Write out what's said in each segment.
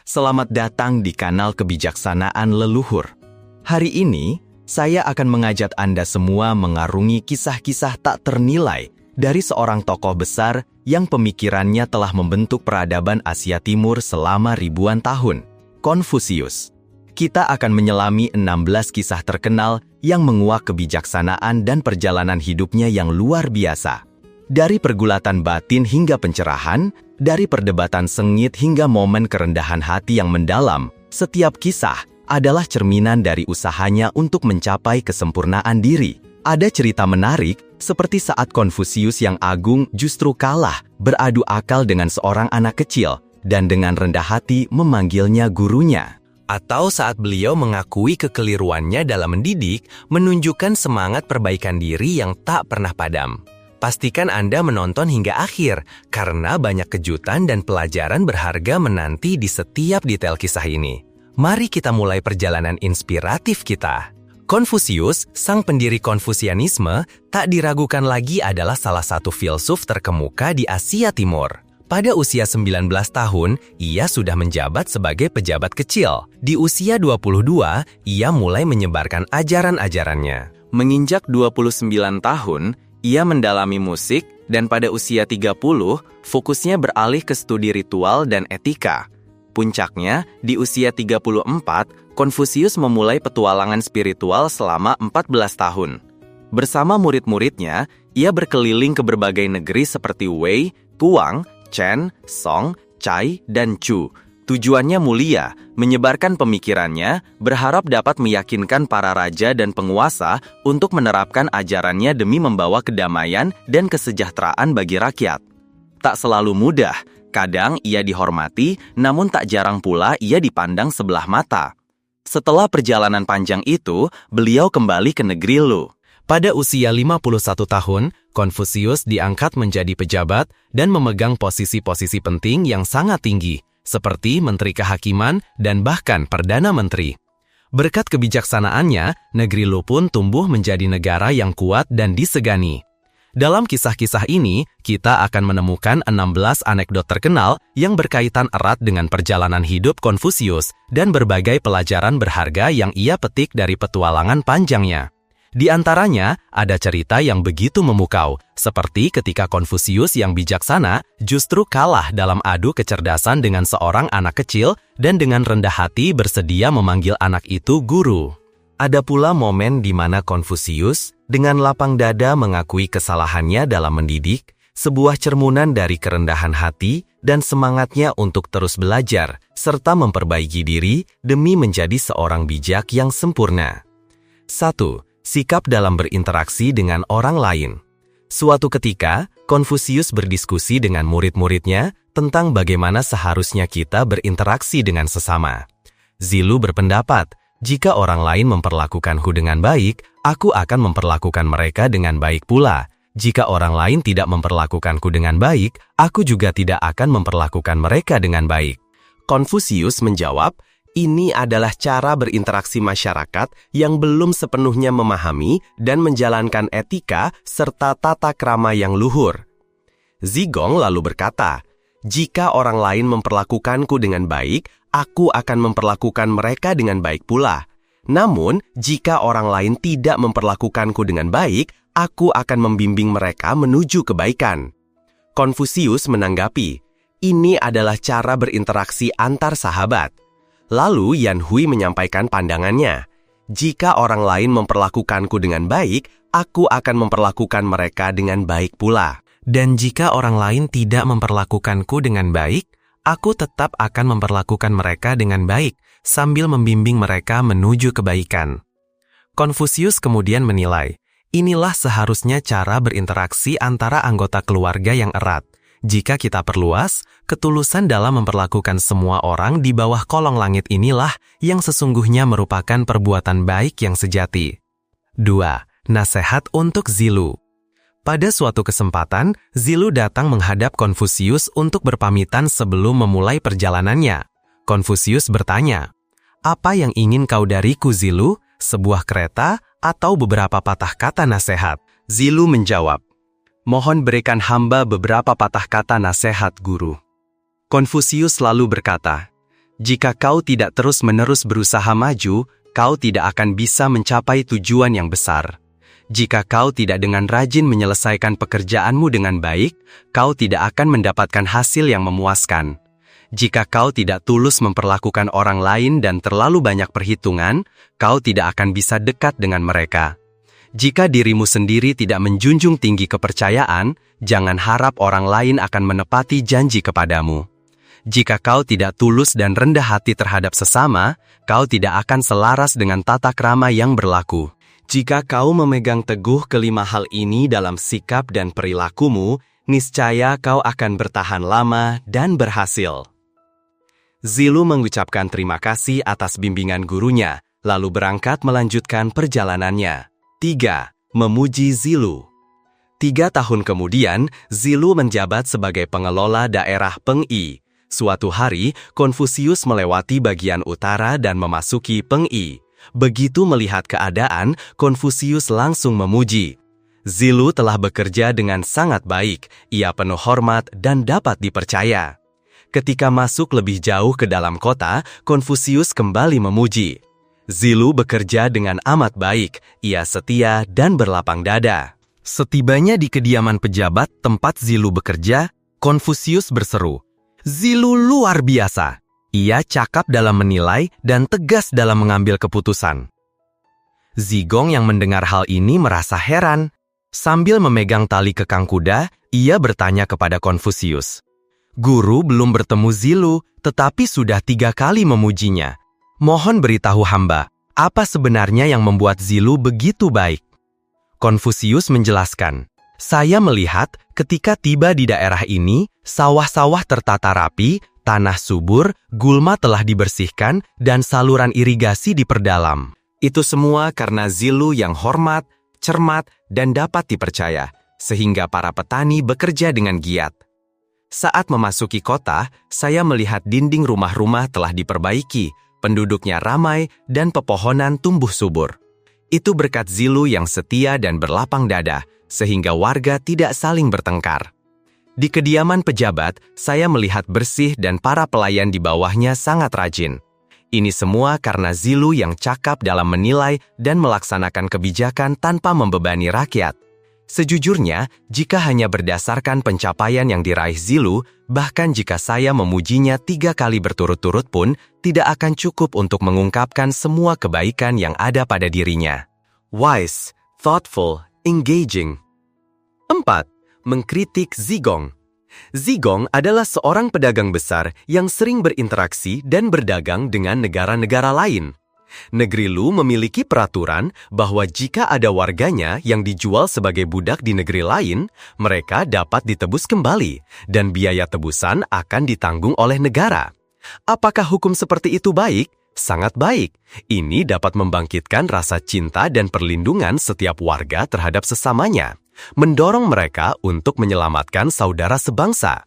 Selamat datang di kanal Kebijaksanaan Leluhur. Hari ini, saya akan mengajak Anda semua mengarungi kisah-kisah tak ternilai dari seorang tokoh besar yang pemikirannya telah membentuk peradaban Asia Timur selama ribuan tahun, Konfusius. Kita akan menyelami 16 kisah terkenal yang menguak kebijaksanaan dan perjalanan hidupnya yang luar biasa. Dari pergulatan batin hingga pencerahan, dari perdebatan sengit hingga momen kerendahan hati yang mendalam, setiap kisah adalah cerminan dari usahanya untuk mencapai kesempurnaan diri. Ada cerita menarik, seperti saat Konfusius yang agung justru kalah beradu akal dengan seorang anak kecil, dan dengan rendah hati memanggilnya gurunya. Atau saat beliau mengakui kekeliruannya dalam mendidik, menunjukkan semangat perbaikan diri yang tak pernah padam. Pastikan Anda menonton hingga akhir, karena banyak kejutan dan pelajaran berharga menanti di setiap detail kisah ini. Mari kita mulai perjalanan inspiratif kita. Konfusius, sang pendiri Konfusianisme, tak diragukan lagi adalah salah satu filsuf terkemuka di Asia Timur. Pada usia 19 tahun, ia sudah menjabat sebagai pejabat kecil. Di usia 22, ia mulai menyebarkan ajaran-ajarannya. Menginjak 29 tahun, ia mendalami musik dan pada usia 30, fokusnya beralih ke studi ritual dan etika. Puncaknya, di usia 34, Konfusius memulai petualangan spiritual selama 14 tahun. Bersama murid-muridnya, ia berkeliling ke berbagai negeri seperti Wei, Puang, Chen, Song, Cai, dan Chu. Tujuannya mulia, menyebarkan pemikirannya, berharap dapat meyakinkan para raja dan penguasa untuk menerapkan ajarannya demi membawa kedamaian dan kesejahteraan bagi rakyat. Tak selalu mudah, kadang ia dihormati, namun tak jarang pula ia dipandang sebelah mata. Setelah perjalanan panjang itu, beliau kembali ke negeri Lu. Pada usia 51 tahun, Konfusius diangkat menjadi pejabat dan memegang posisi-posisi penting yang sangat tinggi, seperti Menteri Kehakiman dan bahkan Perdana Menteri. Berkat kebijaksanaannya, negeri Lu pun tumbuh menjadi negara yang kuat dan disegani. Dalam kisah-kisah ini, kita akan menemukan 16 anekdot terkenal yang berkaitan erat dengan perjalanan hidup Konfusius dan berbagai pelajaran berharga yang ia petik dari petualangan panjangnya. Di antaranya, ada cerita yang begitu memukau, seperti ketika Konfusius yang bijaksana justru kalah dalam adu kecerdasan dengan seorang anak kecil dan dengan rendah hati bersedia memanggil anak itu guru. Ada pula momen di mana Konfusius dengan lapang dada mengakui kesalahannya dalam mendidik, sebuah cermunan dari kerendahan hati dan semangatnya untuk terus belajar, serta memperbaiki diri demi menjadi seorang bijak yang sempurna. 1. Sikap dalam berinteraksi dengan orang lain. Suatu ketika, Konfusius berdiskusi dengan murid-muridnya tentang bagaimana seharusnya kita berinteraksi dengan sesama. Zilu berpendapat, jika orang lain memperlakukanku dengan baik, aku akan memperlakukan mereka dengan baik pula. Jika orang lain tidak memperlakukanku dengan baik, aku juga tidak akan memperlakukan mereka dengan baik. Konfusius menjawab, ini adalah cara berinteraksi masyarakat yang belum sepenuhnya memahami dan menjalankan etika serta tata krama yang luhur. Zigong lalu berkata, jika orang lain memperlakukanku dengan baik, aku akan memperlakukan mereka dengan baik pula. Namun, jika orang lain tidak memperlakukanku dengan baik, aku akan membimbing mereka menuju kebaikan. Konfusius menanggapi, ini adalah cara berinteraksi antar sahabat. Lalu Yan Hui menyampaikan pandangannya, jika orang lain memperlakukanku dengan baik, aku akan memperlakukan mereka dengan baik pula. Dan jika orang lain tidak memperlakukanku dengan baik, aku tetap akan memperlakukan mereka dengan baik, sambil membimbing mereka menuju kebaikan. Konfusius kemudian menilai, inilah seharusnya cara berinteraksi antara anggota keluarga yang erat. Jika kita perluas, ketulusan dalam memperlakukan semua orang di bawah kolong langit inilah yang sesungguhnya merupakan perbuatan baik yang sejati. 2. Nasihat untuk Zilu. Pada suatu kesempatan, Zilu datang menghadap Konfusius untuk berpamitan sebelum memulai perjalanannya. Konfusius bertanya, apa yang ingin kau dariku, Zilu? Sebuah kereta atau beberapa patah kata nasihat? Zilu menjawab, mohon berikan hamba beberapa patah kata nasihat, guru. Konfusius lalu berkata, Jika kau tidak terus-menerus berusaha maju, kau tidak akan bisa mencapai tujuan yang besar. Jika kau tidak dengan rajin menyelesaikan pekerjaanmu dengan baik, kau tidak akan mendapatkan hasil yang memuaskan. Jika kau tidak tulus memperlakukan orang lain dan terlalu banyak perhitungan, kau tidak akan bisa dekat dengan mereka. Jika dirimu sendiri tidak menjunjung tinggi kepercayaan, jangan harap orang lain akan menepati janji kepadamu. Jika kau tidak tulus dan rendah hati terhadap sesama, kau tidak akan selaras dengan tata krama yang berlaku. Jika kau memegang teguh kelima hal ini dalam sikap dan perilakumu, niscaya kau akan bertahan lama dan berhasil. Zilu mengucapkan terima kasih atas bimbingan gurunya, lalu berangkat melanjutkan perjalanannya. 3. Memuji Zilu. 3 tahun kemudian, Zilu menjabat sebagai pengelola daerah Pengyi. Suatu hari, Konfusius melewati bagian utara dan memasuki Pengyi. Begitu melihat keadaan, Konfusius langsung memuji. Zilu telah bekerja dengan sangat baik, ia penuh hormat dan dapat dipercaya. Ketika masuk lebih jauh ke dalam kota, Konfusius kembali memuji. Zilu bekerja dengan amat baik, ia setia dan berlapang dada. Setibanya di kediaman pejabat tempat Zilu bekerja, Konfusius berseru, "Zilu luar biasa!" Ia cakap dalam menilai dan tegas dalam mengambil keputusan. Zigong yang mendengar hal ini merasa heran. Sambil memegang tali kekang kuda, ia bertanya kepada Konfusius. Guru belum bertemu Zilu, tetapi sudah 3 kali memujinya. Mohon beritahu hamba, apa sebenarnya yang membuat Zilu begitu baik? Konfusius menjelaskan, saya melihat ketika tiba di daerah ini, sawah-sawah tertata rapi, tanah subur, gulma telah dibersihkan, dan saluran irigasi diperdalam. Itu semua karena Zilu yang hormat, cermat, dan dapat dipercaya, sehingga para petani bekerja dengan giat. Saat memasuki kota, saya melihat dinding rumah-rumah telah diperbaiki, penduduknya ramai, dan pepohonan tumbuh subur. Itu berkat Zilu yang setia dan berlapang dada, sehingga warga tidak saling bertengkar. Di kediaman pejabat, saya melihat bersih dan para pelayan di bawahnya sangat rajin. Ini semua karena Zilu yang cakap dalam menilai dan melaksanakan kebijakan tanpa membebani rakyat. Sejujurnya, jika hanya berdasarkan pencapaian yang diraih Zilu, bahkan jika saya memujinya 3 kali berturut-turut pun, tidak akan cukup untuk mengungkapkan semua kebaikan yang ada pada dirinya. Wise, thoughtful, engaging. 4. Mengkritik Zigong. Zigong adalah seorang pedagang besar yang sering berinteraksi dan berdagang dengan negara-negara lain. Negeri Lu memiliki peraturan bahwa jika ada warganya yang dijual sebagai budak di negeri lain, mereka dapat ditebus kembali dan biaya tebusan akan ditanggung oleh negara. Apakah hukum seperti itu baik? Sangat baik. Ini dapat membangkitkan rasa cinta dan perlindungan setiap warga terhadap sesamanya, mendorong mereka untuk menyelamatkan saudara sebangsa.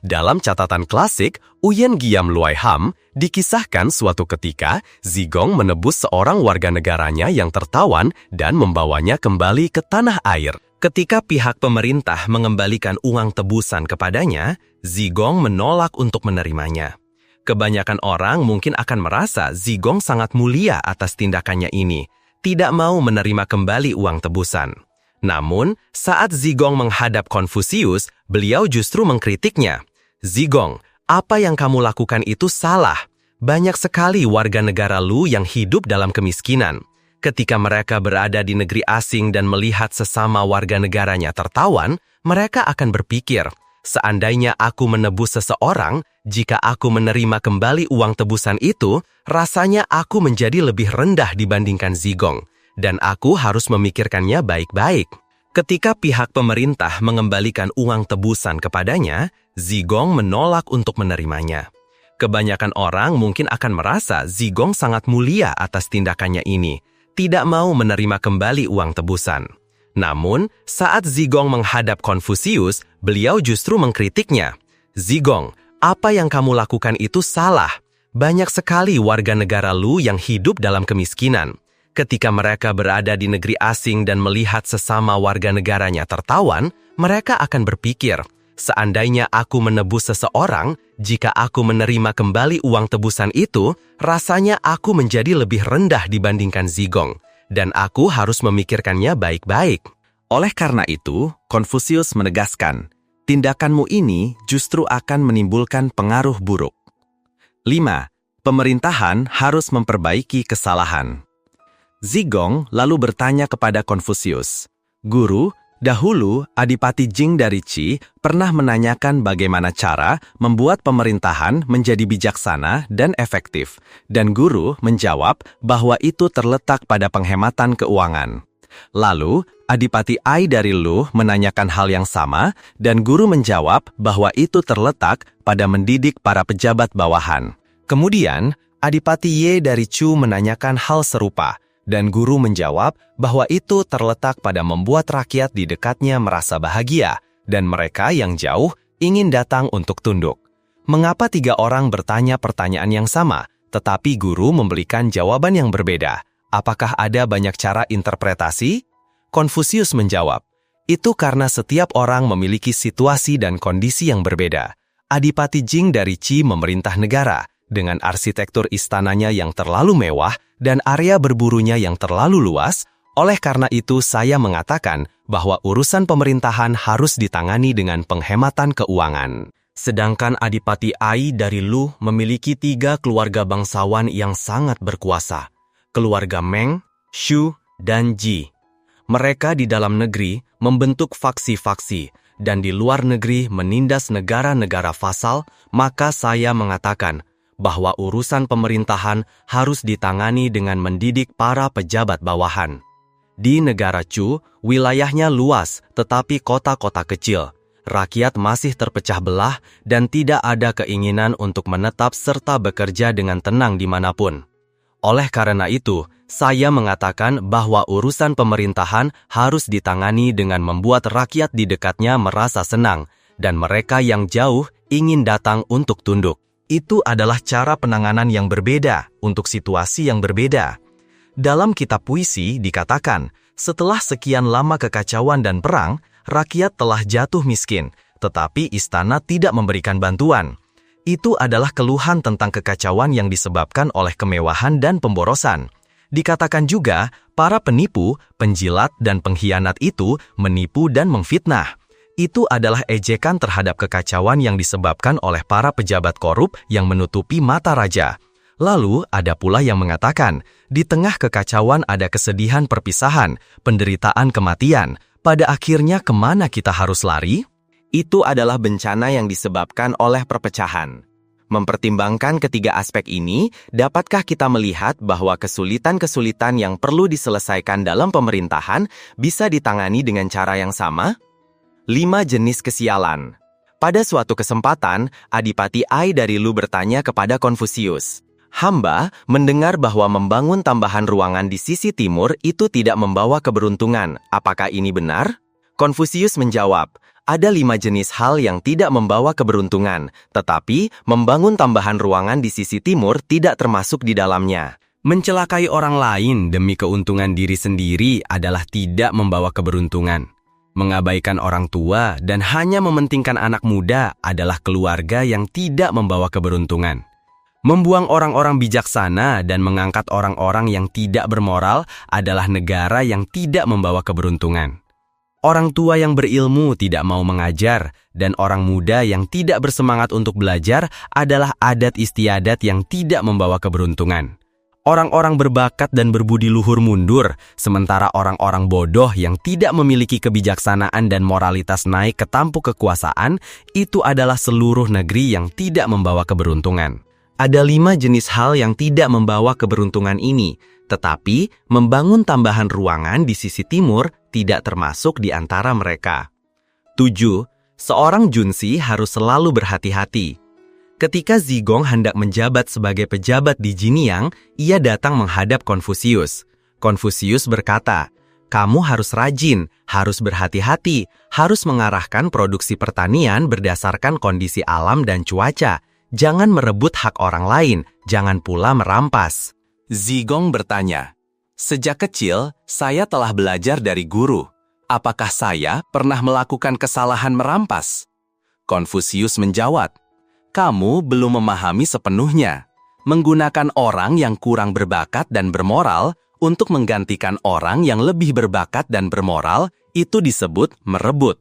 Dalam catatan klasik, Uyen Giam Luai Ham, dikisahkan suatu ketika Zigong menebus seorang warga negaranya yang tertawan dan membawanya kembali ke tanah air. Ketika pihak pemerintah mengembalikan uang tebusan kepadanya, Zigong menolak untuk menerimanya. Kebanyakan orang mungkin akan merasa Zigong sangat mulia atas tindakannya ini, tidak mau menerima kembali uang tebusan. Namun, saat Zigong menghadap Konfusius, beliau justru mengkritiknya. Zigong, apa yang kamu lakukan itu salah. Banyak sekali warga negara Lu yang hidup dalam kemiskinan. Ketika mereka berada di negeri asing dan melihat sesama warga negaranya tertawan, mereka akan berpikir, seandainya aku menebus seseorang, jika aku menerima kembali uang tebusan itu, rasanya aku menjadi lebih rendah dibandingkan Zigong. Dan aku harus memikirkannya baik-baik. Ketika pihak pemerintah mengembalikan uang tebusan kepadanya, Zigong menolak untuk menerimanya. Kebanyakan orang mungkin akan merasa Zigong sangat mulia atas tindakannya ini, tidak mau menerima kembali uang tebusan. Namun, saat Zigong menghadap Konfusius, beliau justru mengkritiknya. Zigong, apa yang kamu lakukan itu salah. Banyak sekali warga negara Lu yang hidup dalam kemiskinan. Ketika mereka berada di negeri asing dan melihat sesama warga negaranya tertawan, mereka akan berpikir, seandainya aku menebus seseorang, Jika aku menerima kembali uang tebusan itu, rasanya aku menjadi lebih rendah dibandingkan Zigong, dan aku harus memikirkannya baik-baik. Oleh karena itu, Konfusius menegaskan, tindakanmu ini justru akan menimbulkan pengaruh buruk. 5. Pemerintahan harus memperbaiki kesalahan. Zigong lalu bertanya kepada Konfusius, "Guru, dahulu Adipati Jing dari Qi pernah menanyakan bagaimana cara membuat pemerintahan menjadi bijaksana dan efektif, dan guru menjawab bahwa itu terletak pada penghematan keuangan. Lalu, Adipati Ai dari Lu menanyakan hal yang sama, dan guru menjawab bahwa itu terletak pada mendidik para pejabat bawahan. Kemudian, Adipati Ye dari Chu menanyakan hal serupa, dan guru menjawab bahwa itu terletak pada membuat rakyat di dekatnya merasa bahagia, dan mereka yang jauh ingin datang untuk tunduk. Mengapa 3 orang bertanya pertanyaan yang sama, tetapi guru memberikan jawaban yang berbeda? Apakah ada banyak cara interpretasi? Konfusius menjawab, itu karena setiap orang memiliki situasi dan kondisi yang berbeda. Adipati Jing dari Qi memerintah negara, dengan arsitektur istananya yang terlalu mewah dan area berburunya yang terlalu luas. Oleh karena itu saya mengatakan bahwa urusan pemerintahan harus ditangani dengan penghematan keuangan. Sedangkan Adipati Ai dari Lu memiliki 3 keluarga bangsawan yang sangat berkuasa. Keluarga Meng, Shu, dan Ji. Mereka di dalam negeri membentuk faksi-faksi, dan di luar negeri menindas negara-negara vasal, maka saya mengatakan bahwa urusan pemerintahan harus ditangani dengan mendidik para pejabat bawahan. Di negara Chu, wilayahnya luas tetapi kota-kota kecil. Rakyat masih terpecah belah dan tidak ada keinginan untuk menetap serta bekerja dengan tenang dimanapun. Oleh karena itu, saya mengatakan bahwa urusan pemerintahan harus ditangani dengan membuat rakyat di dekatnya merasa senang, dan mereka yang jauh ingin datang untuk tunduk. Itu adalah cara penanganan yang berbeda untuk situasi yang berbeda. Dalam kitab puisi dikatakan, setelah sekian lama kekacauan dan perang, rakyat telah jatuh miskin, tetapi istana tidak memberikan bantuan. Itu adalah keluhan tentang kekacauan yang disebabkan oleh kemewahan dan pemborosan. Dikatakan juga, para penipu, penjilat, dan pengkhianat itu menipu dan memfitnah. Itu adalah ejekan terhadap kekacauan yang disebabkan oleh para pejabat korup yang menutupi mata raja. Lalu ada pula yang mengatakan, di tengah kekacauan ada kesedihan perpisahan, penderitaan kematian. Pada akhirnya kemana kita harus lari? Itu adalah bencana yang disebabkan oleh perpecahan. Mempertimbangkan ketiga aspek ini, dapatkah kita melihat bahwa kesulitan-kesulitan yang perlu diselesaikan dalam pemerintahan bisa ditangani dengan cara yang sama? 5 jenis kesialan. Pada suatu kesempatan, Adipati Ai dari Lu bertanya kepada Konfusius, "Hamba mendengar bahwa membangun tambahan ruangan di sisi timur itu tidak membawa keberuntungan. Apakah ini benar?" Konfusius menjawab, "Ada 5 jenis hal yang tidak membawa keberuntungan, tetapi membangun tambahan ruangan di sisi timur tidak termasuk di dalamnya. Mencelakai orang lain demi keuntungan diri sendiri adalah tidak membawa keberuntungan. Mengabaikan orang tua dan hanya mementingkan anak muda adalah keluarga yang tidak membawa keberuntungan. Membuang orang-orang bijaksana dan mengangkat orang-orang yang tidak bermoral adalah negara yang tidak membawa keberuntungan. Orang tua yang berilmu tidak mau mengajar, dan orang muda yang tidak bersemangat untuk belajar adalah adat istiadat yang tidak membawa keberuntungan. Orang-orang berbakat dan berbudi luhur mundur, sementara orang-orang bodoh yang tidak memiliki kebijaksanaan dan moralitas naik ke tampuk kekuasaan, itu adalah seluruh negeri yang tidak membawa keberuntungan. Ada 5 jenis hal yang tidak membawa keberuntungan ini, tetapi membangun tambahan ruangan di sisi timur tidak termasuk di antara mereka. 7. Seorang junsi harus selalu berhati-hati. Ketika Zigong hendak menjabat sebagai pejabat di Jiniang, ia datang menghadap Konfusius. Konfusius berkata, "Kamu harus rajin, harus berhati-hati, harus mengarahkan produksi pertanian berdasarkan kondisi alam dan cuaca. Jangan merebut hak orang lain, jangan pula merampas." Zigong bertanya, "Sejak kecil, saya telah belajar dari guru. Apakah saya pernah melakukan kesalahan merampas?" Konfusius menjawab, Kamu belum memahami sepenuhnya. Menggunakan orang yang kurang berbakat dan bermoral untuk menggantikan orang yang lebih berbakat dan bermoral itu disebut merebut.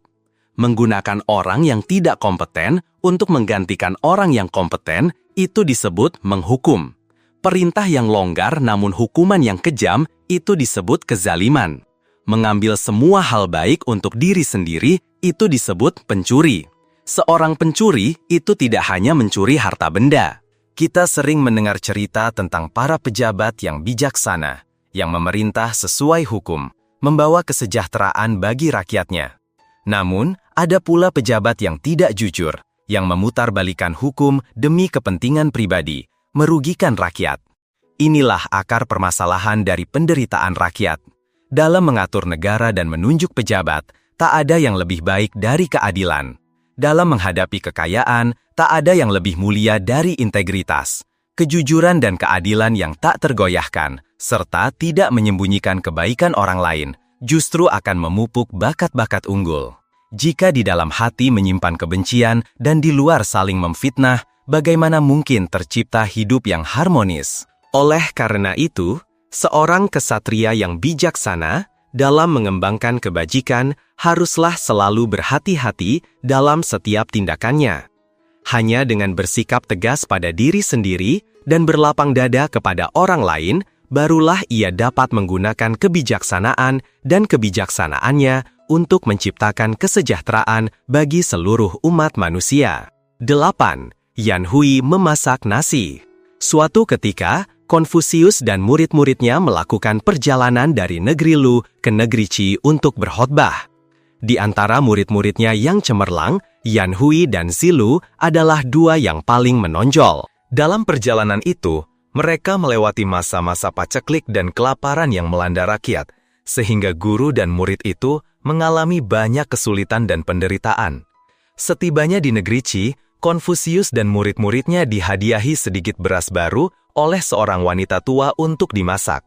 Menggunakan orang yang tidak kompeten untuk menggantikan orang yang kompeten itu disebut menghukum. Perintah yang longgar namun hukuman yang kejam itu disebut kezaliman. Mengambil semua hal baik untuk diri sendiri itu disebut pencuri. Seorang pencuri itu tidak hanya mencuri harta benda. Kita sering mendengar cerita tentang para pejabat yang bijaksana, yang memerintah sesuai hukum, membawa kesejahteraan bagi rakyatnya. Namun, ada pula pejabat yang tidak jujur, yang memutarbalikkan hukum demi kepentingan pribadi, merugikan rakyat. Inilah akar permasalahan dari penderitaan rakyat. Dalam mengatur negara dan menunjuk pejabat, tak ada yang lebih baik dari keadilan. Dalam menghadapi kekayaan, tak ada yang lebih mulia dari integritas, kejujuran dan keadilan yang tak tergoyahkan, serta tidak menyembunyikan kebaikan orang lain, justru akan memupuk bakat-bakat unggul. Jika di dalam hati menyimpan kebencian dan di luar saling memfitnah, bagaimana mungkin tercipta hidup yang harmonis? Oleh karena itu, seorang kesatria yang bijaksana dalam mengembangkan kebajikan haruslah selalu berhati-hati dalam setiap tindakannya. Hanya dengan bersikap tegas pada diri sendiri dan berlapang dada kepada orang lain, barulah ia dapat menggunakan kebijaksanaan dan kebijaksanaannya untuk menciptakan kesejahteraan bagi seluruh umat manusia. 8. Yan Hui memasak nasi. Suatu ketika, Konfusius dan murid-muridnya melakukan perjalanan dari negeri Lu ke negeri Qi untuk berkhotbah. Di antara murid-muridnya yang cemerlang, Yan Hui dan Zilu adalah dua yang paling menonjol. Dalam perjalanan itu, mereka melewati masa-masa paceklik dan kelaparan yang melanda rakyat, sehingga guru dan murid itu mengalami banyak kesulitan dan penderitaan. Setibanya di negeri Qi, Konfusius dan murid-muridnya dihadiahi sedikit beras baru oleh seorang wanita tua untuk dimasak.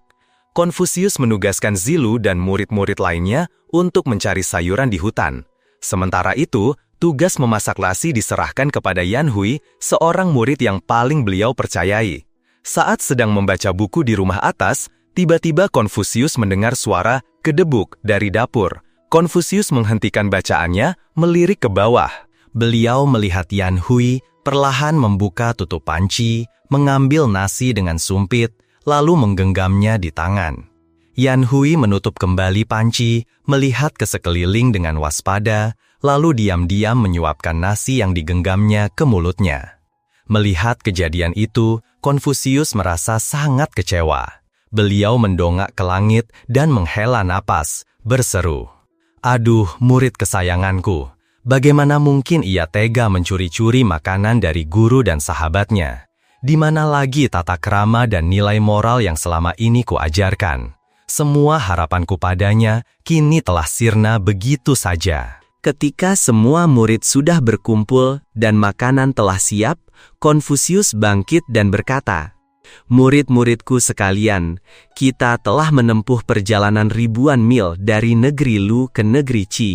Konfusius menugaskan Zilu dan murid-murid lainnya untuk mencari sayuran di hutan. Sementara itu, tugas memasak nasi diserahkan kepada Yan Hui, seorang murid yang paling beliau percayai. Saat sedang membaca buku di rumah atas, tiba-tiba Konfusius mendengar suara kedebuk dari dapur. Konfusius menghentikan bacaannya, melirik ke bawah. Beliau melihat Yan Hui perlahan membuka tutup panci, mengambil nasi dengan sumpit, lalu menggenggamnya di tangan. Yan Hui menutup kembali panci, melihat ke sekeliling dengan waspada, lalu diam-diam menyuapkan nasi yang digenggamnya ke mulutnya. Melihat kejadian itu, Konfusius merasa sangat kecewa. Beliau mendongak ke langit dan menghela napas, berseru, "Aduh, murid kesayanganku, bagaimana mungkin ia tega mencuri-curi makanan dari guru dan sahabatnya? Di mana lagi tata krama dan nilai moral yang selama ini kuajarkan? Semua harapanku padanya kini telah sirna begitu saja." Ketika semua murid sudah berkumpul dan makanan telah siap, Konfusius bangkit dan berkata, "Murid-muridku sekalian, kita telah menempuh perjalanan ribuan mil dari negeri Lu ke negeri Qi.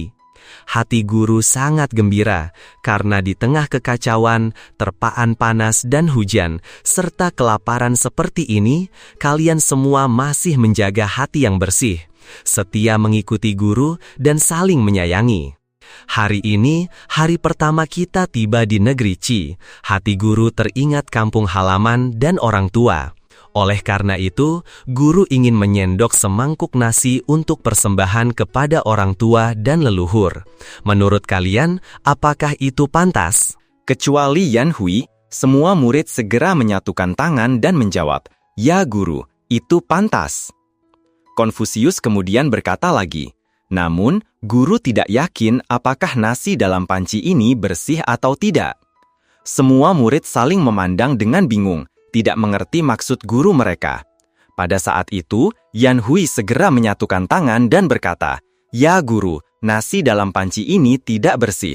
Hati guru sangat gembira karena di tengah kekacauan, terpaan panas dan hujan, serta kelaparan seperti ini, kalian semua masih menjaga hati yang bersih, setia mengikuti guru dan saling menyayangi. Hari ini, hari pertama kita tiba di negeri Qi. Hati guru teringat kampung halaman dan orang tua. Oleh karena itu, guru ingin menyendok semangkuk nasi untuk persembahan kepada orang tua dan leluhur. Menurut kalian, apakah itu pantas?" Kecuali Yan Hui, semua murid segera menyatukan tangan dan menjawab, "Ya guru, itu pantas." Konfusius kemudian berkata lagi, "Namun, guru tidak yakin apakah nasi dalam panci ini bersih atau tidak." Semua murid saling memandang dengan bingung, tidak mengerti maksud guru mereka. Pada saat itu, Yan Hui segera menyatukan tangan dan berkata, "Ya guru, nasi dalam panci ini tidak bersih."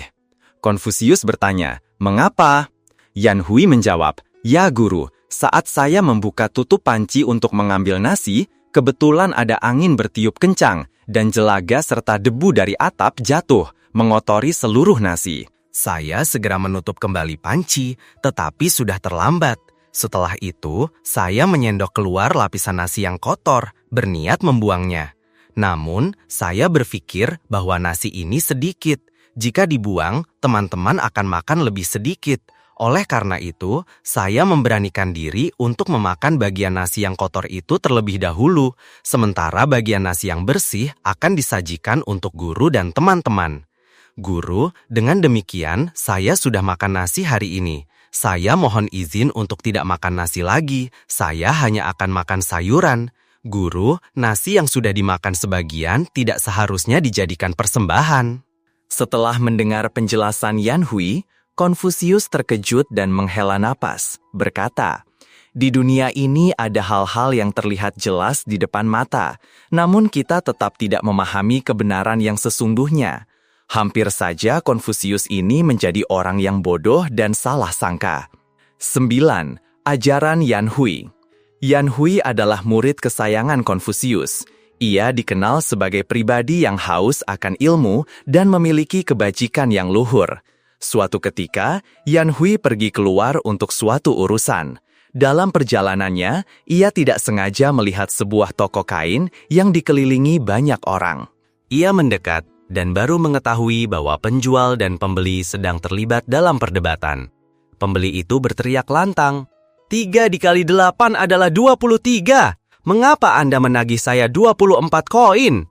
Konfusius bertanya, "Mengapa?" Yan Hui menjawab, "Ya guru, saat saya membuka tutup panci untuk mengambil nasi, kebetulan ada angin bertiup kencang dan jelaga serta debu dari atap jatuh, mengotori seluruh nasi. Saya segera menutup kembali panci, tetapi sudah terlambat. Setelah itu, saya menyendok keluar lapisan nasi yang kotor, berniat membuangnya. Namun, saya berpikir bahwa nasi ini sedikit. Jika dibuang, teman-teman akan makan lebih sedikit. Oleh karena itu, saya memberanikan diri untuk memakan bagian nasi yang kotor itu terlebih dahulu, sementara bagian nasi yang bersih akan disajikan untuk guru dan teman-teman. Guru, dengan demikian, saya sudah makan nasi hari ini. Saya mohon izin untuk tidak makan nasi lagi. Saya hanya akan makan sayuran. Guru, nasi yang sudah dimakan sebagian tidak seharusnya dijadikan persembahan. Setelah mendengar penjelasan Yan Hui, Konfusius terkejut dan menghela napas, berkata, "Di dunia ini ada hal-hal yang terlihat jelas di depan mata, namun kita tetap tidak memahami kebenaran yang sesungguhnya. Hampir saja Konfusius ini menjadi orang yang bodoh dan salah sangka." 9. Ajaran Yan Hui. Yan Hui adalah murid kesayangan Konfusius. Ia dikenal sebagai pribadi yang haus akan ilmu dan memiliki kebajikan yang luhur. Suatu ketika, Yan Hui pergi keluar untuk suatu urusan. Dalam perjalanannya, ia tidak sengaja melihat sebuah toko kain yang dikelilingi banyak orang. Ia mendekat dan baru mengetahui bahwa penjual dan pembeli sedang terlibat dalam perdebatan. Pembeli itu berteriak lantang, 3 dikali 8 adalah 23. Mengapa Anda menagih saya 24 koin?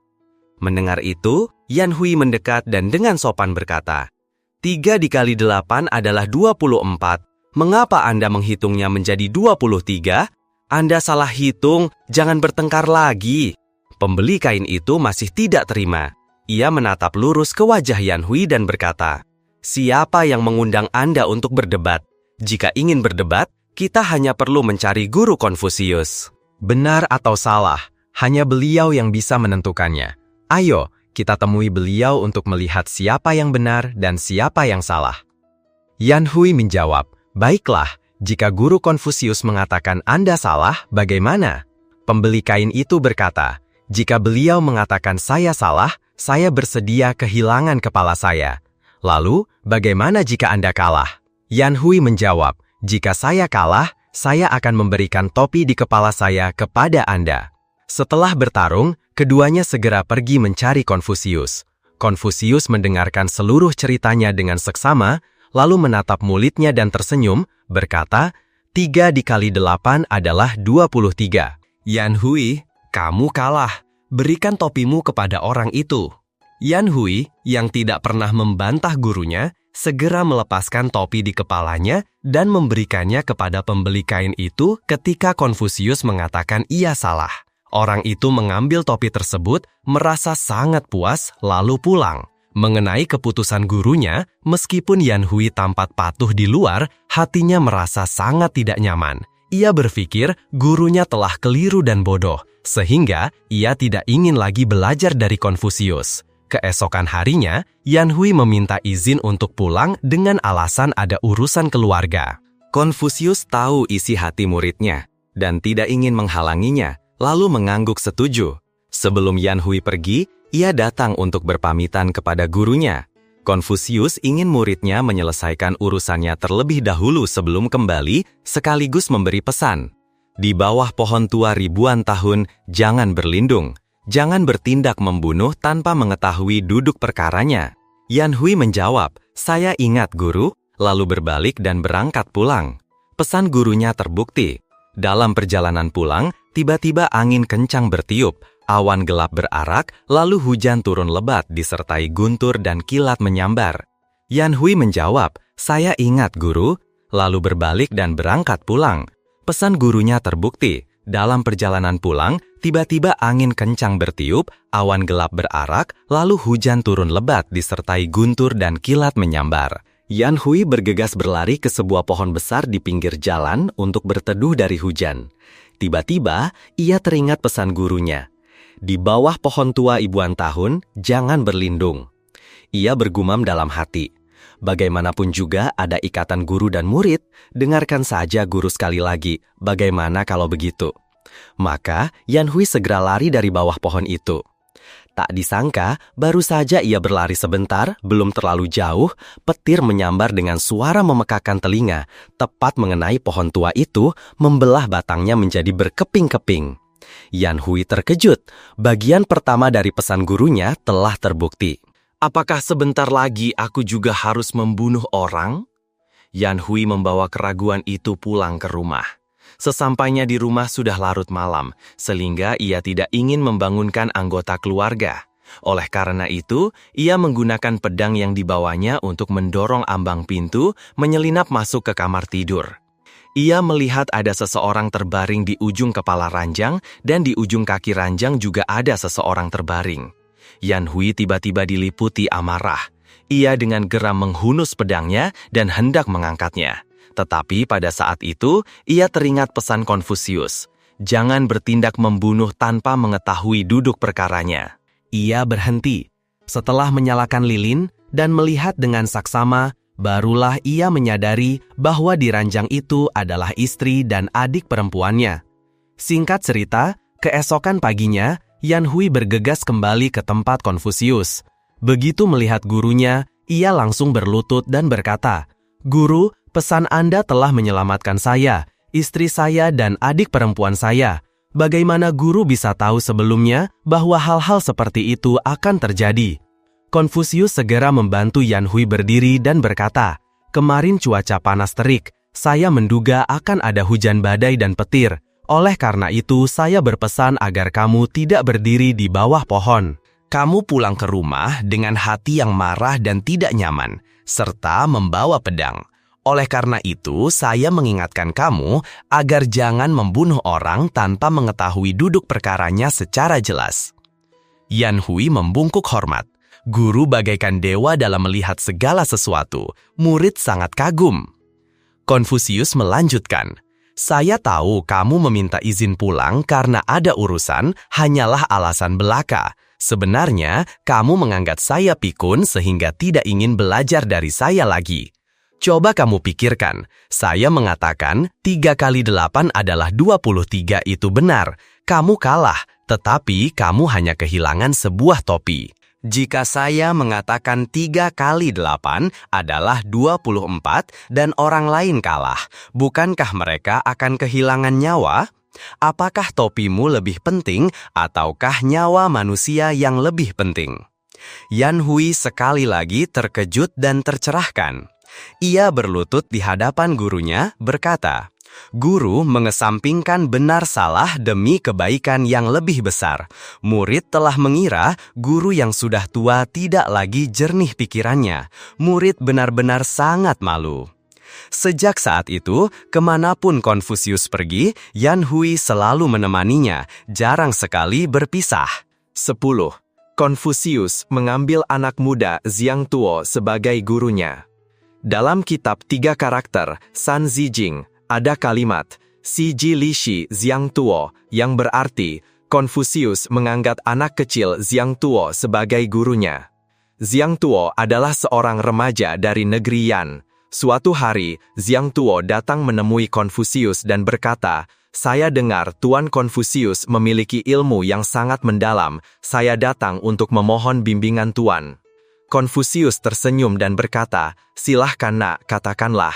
Mendengar itu, Yan Hui mendekat dan dengan sopan berkata, 3 dikali 8 adalah 24. Mengapa Anda menghitungnya menjadi 23? Anda salah hitung, jangan bertengkar lagi. Pembeli kain itu masih tidak terima. Ia menatap lurus ke wajah Yan Hui dan berkata, "Siapa yang mengundang Anda untuk berdebat? Jika ingin berdebat, kita hanya perlu mencari guru Konfusius." Benar atau salah, hanya beliau yang bisa menentukannya. Ayo, kita temui beliau untuk melihat siapa yang benar dan siapa yang salah. Yan Hui menjawab, "Baiklah, jika guru Konfusius mengatakan Anda salah, bagaimana?" Pembeli kain itu berkata, "Jika beliau mengatakan saya salah, saya bersedia kehilangan kepala saya. Lalu, bagaimana jika Anda kalah?" Yan Hui menjawab, "Jika saya kalah, saya akan memberikan topi di kepala saya kepada Anda." Setelah bertarung, keduanya segera pergi mencari Konfusius. Konfusius mendengarkan seluruh ceritanya dengan seksama, lalu menatap mulutnya dan tersenyum, berkata, 3 dikali 8 adalah 23. Yan Hui, kamu kalah. Berikan topimu kepada orang itu. Yan Hui, yang tidak pernah membantah gurunya, segera melepaskan topi di kepalanya dan memberikannya kepada pembeli kain itu ketika Konfusius mengatakan ia salah. Orang itu mengambil topi tersebut, merasa sangat puas, lalu pulang. Mengenai keputusan gurunya, meskipun Yan Hui tampak patuh di luar, hatinya merasa sangat tidak nyaman. Ia berpikir gurunya telah keliru dan bodoh, sehingga ia tidak ingin lagi belajar dari Konfusius. Keesokan harinya, Yan Hui meminta izin untuk pulang dengan alasan ada urusan keluarga. Konfusius tahu isi hati muridnya dan tidak ingin menghalanginya, lalu mengangguk setuju. Sebelum Yan Hui pergi, ia datang untuk berpamitan kepada gurunya. Konfusius ingin muridnya menyelesaikan urusannya terlebih dahulu sebelum kembali, sekaligus memberi pesan. Di bawah pohon tua ribuan tahun, jangan berlindung. Jangan bertindak membunuh tanpa mengetahui duduk perkaranya. Yan Hui menjawab, "Saya ingat, Guru," lalu berbalik dan berangkat pulang. Pesan gurunya terbukti. Dalam perjalanan pulang, tiba-tiba angin kencang bertiup, awan gelap berarak, lalu hujan turun lebat disertai guntur dan kilat menyambar. Yan Hui menjawab, "Saya ingat, Guru," lalu berbalik dan berangkat pulang. Pesan gurunya terbukti. Dalam perjalanan pulang, tiba-tiba angin kencang bertiup, awan gelap berarak, lalu hujan turun lebat disertai guntur dan kilat menyambar. Yan Hui bergegas berlari ke sebuah pohon besar di pinggir jalan untuk berteduh dari hujan. Tiba-tiba, ia teringat pesan gurunya. Di bawah pohon tua ribuan tahun, jangan berlindung. Ia bergumam dalam hati. Bagaimanapun juga ada ikatan guru dan murid, dengarkan saja guru sekali lagi, bagaimana kalau begitu? Maka Yan Hui segera lari dari bawah pohon itu. Tak disangka, baru saja ia berlari sebentar, belum terlalu jauh, petir menyambar dengan suara memekakan telinga, tepat mengenai pohon tua itu, membelah batangnya menjadi berkeping-keping. Yan Hui terkejut. Bagian pertama dari pesan gurunya telah terbukti. Apakah sebentar lagi aku juga harus membunuh orang? Yan Hui membawa keraguan itu pulang ke rumah. Sesampainya di rumah sudah larut malam, sehingga ia tidak ingin membangunkan anggota keluarga. Oleh karena itu, ia menggunakan pedang yang dibawanya untuk mendorong ambang pintu, menyelinap masuk ke kamar tidur. Ia melihat ada seseorang terbaring di ujung kepala ranjang, dan di ujung kaki ranjang juga ada seseorang terbaring. Yan Hui tiba-tiba diliputi amarah. Ia dengan geram menghunus pedangnya dan hendak mengangkatnya. Tetapi pada saat itu, ia teringat pesan Konfusius. Jangan bertindak membunuh tanpa mengetahui duduk perkaranya. Ia berhenti. Setelah menyalakan lilin dan melihat dengan saksama, barulah ia menyadari bahwa di ranjang itu adalah istri dan adik perempuannya. Singkat cerita, keesokan paginya, Yan Hui bergegas kembali ke tempat Konfusius. Begitu melihat gurunya, ia langsung berlutut dan berkata, "Guru, pesan Anda telah menyelamatkan saya, istri saya, dan adik perempuan saya. Bagaimana guru bisa tahu sebelumnya bahwa hal-hal seperti itu akan terjadi?" Konfusius segera membantu Yan Hui berdiri dan berkata, "Kemarin cuaca panas terik. Saya menduga akan ada hujan badai dan petir. Oleh karena itu, saya berpesan agar kamu tidak berdiri di bawah pohon. Kamu pulang ke rumah dengan hati yang marah dan tidak nyaman, serta membawa pedang. Oleh karena itu, saya mengingatkan kamu agar jangan membunuh orang tanpa mengetahui duduk perkaranya secara jelas." Yan Hui membungkuk hormat. Guru bagaikan dewa dalam melihat segala sesuatu. Murid sangat kagum. Konfusius melanjutkan, "Saya tahu kamu meminta izin pulang karena ada urusan, hanyalah alasan belaka. Sebenarnya, kamu menganggap saya pikun sehingga tidak ingin belajar dari saya lagi. Coba kamu pikirkan, saya mengatakan 3 kali 8 adalah 23 itu benar. Kamu kalah, tetapi kamu hanya kehilangan sebuah topi. Jika saya mengatakan 3 kali 8 adalah 24 dan orang lain kalah, bukankah mereka akan kehilangan nyawa? Apakah topimu lebih penting ataukah nyawa manusia yang lebih penting?" Yan Hui sekali lagi terkejut dan tercerahkan. Ia berlutut di hadapan gurunya, berkata, "Guru mengesampingkan benar salah demi kebaikan yang lebih besar. Murid telah mengira guru yang sudah tua tidak lagi jernih pikirannya. Murid benar-benar sangat malu." Sejak saat itu, kemanapun Konfusius pergi, Yan Hui selalu menemaninya, jarang sekali berpisah. 10. Konfusius mengambil anak muda Xiang Tuo sebagai gurunya. Dalam kitab 3 karakter San Zijing, ada kalimat Si Ji Li Shi Xiang Tuo yang berarti Konfusius menganggap anak kecil Xiang Tuo sebagai gurunya. Xiang Tuo adalah seorang remaja dari negeri Yan. Suatu hari, Xiang Tuo datang menemui Konfusius dan berkata, "Saya dengar Tuan Konfusius memiliki ilmu yang sangat mendalam. Saya datang untuk memohon bimbingan Tuan." Konfusius tersenyum dan berkata, "Silahkan nak, katakanlah."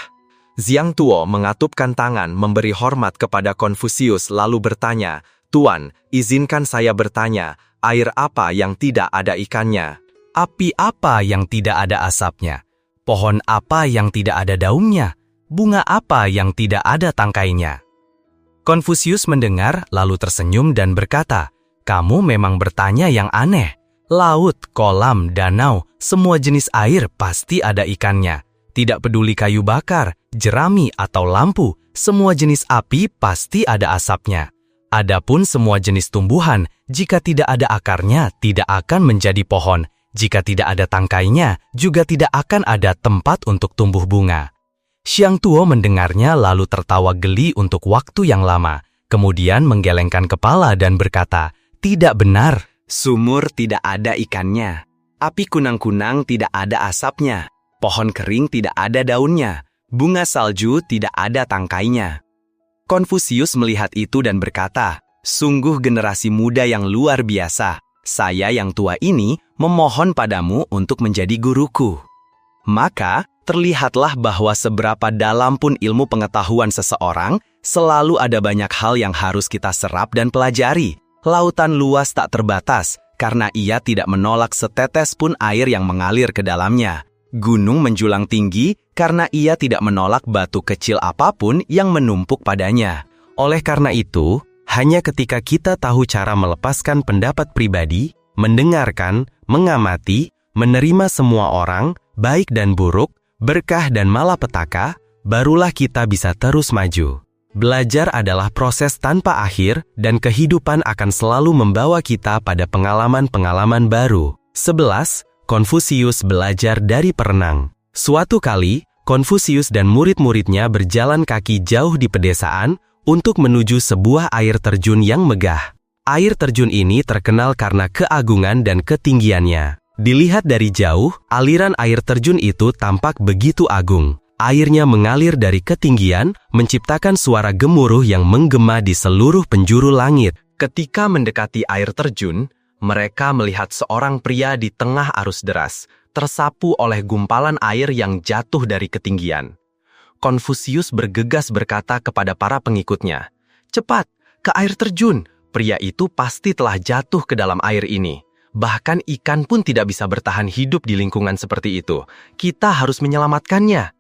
Xiang Tuo mengatupkan tangan memberi hormat kepada Konfusius lalu bertanya, "Tuan, izinkan saya bertanya, air apa yang tidak ada ikannya? Api apa yang tidak ada asapnya? Pohon apa yang tidak ada daunnya? Bunga apa yang tidak ada tangkainya?" Konfusius mendengar lalu tersenyum dan berkata, "Kamu memang bertanya yang aneh. Laut, kolam, danau, semua jenis air pasti ada ikannya. Tidak peduli kayu bakar, jerami, atau lampu, semua jenis api pasti ada asapnya. Adapun semua jenis tumbuhan, jika tidak ada akarnya, tidak akan menjadi pohon. Jika tidak ada tangkainya, juga tidak akan ada tempat untuk tumbuh bunga." Xiang Tuo mendengarnya lalu tertawa geli untuk waktu yang lama, kemudian menggelengkan kepala dan berkata, "Tidak benar. Sumur tidak ada ikannya. Api kunang-kunang tidak ada asapnya. Pohon kering tidak ada daunnya. Bunga salju tidak ada tangkainya." Konfusius melihat itu dan berkata, "Sungguh generasi muda yang luar biasa. Saya yang tua ini memohon padamu untuk menjadi guruku. Maka, terlihatlah bahwa seberapa dalam pun ilmu pengetahuan seseorang, selalu ada banyak hal yang harus kita serap dan pelajari. Lautan luas tak terbatas, karena ia tidak menolak setetes pun air yang mengalir ke dalamnya. Gunung menjulang tinggi karena ia tidak menolak batu kecil apapun yang menumpuk padanya. Oleh karena itu, hanya ketika kita tahu cara melepaskan pendapat pribadi, mendengarkan, mengamati, menerima semua orang, baik dan buruk, berkah dan malapetaka, barulah kita bisa terus maju. Belajar adalah proses tanpa akhir dan kehidupan akan selalu membawa kita pada pengalaman-pengalaman baru. 11. Konfusius belajar dari perenang. Suatu kali, Konfusius dan murid-muridnya berjalan kaki jauh di pedesaan untuk menuju sebuah air terjun yang megah. Air terjun ini terkenal karena keagungan dan ketinggiannya. Dilihat dari jauh, aliran air terjun itu tampak begitu agung. Airnya mengalir dari ketinggian, menciptakan suara gemuruh yang menggema di seluruh penjuru langit. Ketika mendekati air terjun, mereka melihat seorang pria di tengah arus deras, tersapu oleh gumpalan air yang jatuh dari ketinggian. Konfusius bergegas berkata kepada para pengikutnya, "Cepat, ke air terjun! Pria itu pasti telah jatuh ke dalam air ini. Bahkan ikan pun tidak bisa bertahan hidup di lingkungan seperti itu. Kita harus menyelamatkannya."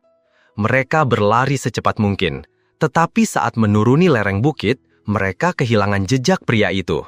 Mereka berlari secepat mungkin, tetapi saat menuruni lereng bukit, mereka kehilangan jejak pria itu.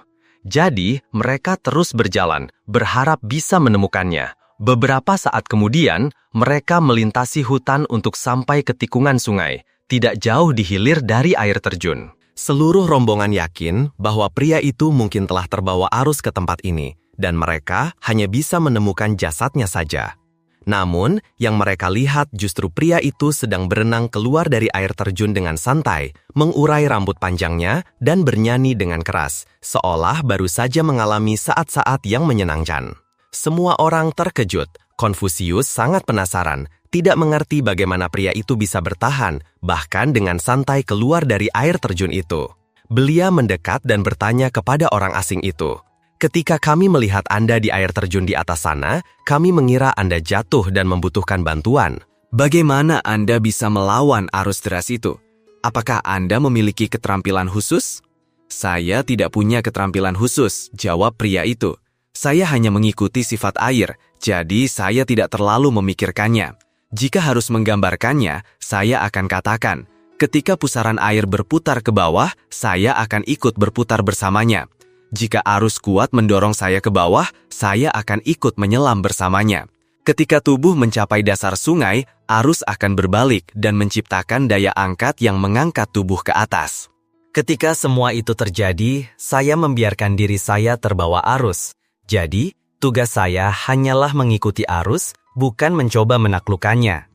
Jadi, mereka terus berjalan, berharap bisa menemukannya. Beberapa saat kemudian, mereka melintasi hutan untuk sampai ke tikungan sungai, tidak jauh di hilir dari air terjun. Seluruh rombongan yakin bahwa pria itu mungkin telah terbawa arus ke tempat ini, dan mereka hanya bisa menemukan jasadnya saja. Namun, yang mereka lihat justru pria itu sedang berenang keluar dari air terjun dengan santai, mengurai rambut panjangnya, dan bernyanyi dengan keras, seolah baru saja mengalami saat-saat yang menyenangkan. Semua orang terkejut. Konfusius sangat penasaran, tidak mengerti bagaimana pria itu bisa bertahan, bahkan dengan santai keluar dari air terjun itu. Beliau mendekat dan bertanya kepada orang asing itu, "Ketika kami melihat Anda di air terjun di atas sana, kami mengira Anda jatuh dan membutuhkan bantuan. Bagaimana Anda bisa melawan arus deras itu? Apakah Anda memiliki keterampilan khusus?" "Saya tidak punya keterampilan khusus," jawab pria itu. "Saya hanya mengikuti sifat air, jadi saya tidak terlalu memikirkannya. Jika harus menggambarkannya, saya akan katakan, ketika pusaran air berputar ke bawah, saya akan ikut berputar bersamanya. Jika arus kuat mendorong saya ke bawah, saya akan ikut menyelam bersamanya. Ketika tubuh mencapai dasar sungai, arus akan berbalik dan menciptakan daya angkat yang mengangkat tubuh ke atas. Ketika semua itu terjadi, saya membiarkan diri saya terbawa arus. Jadi, tugas saya hanyalah mengikuti arus, bukan mencoba menaklukkannya."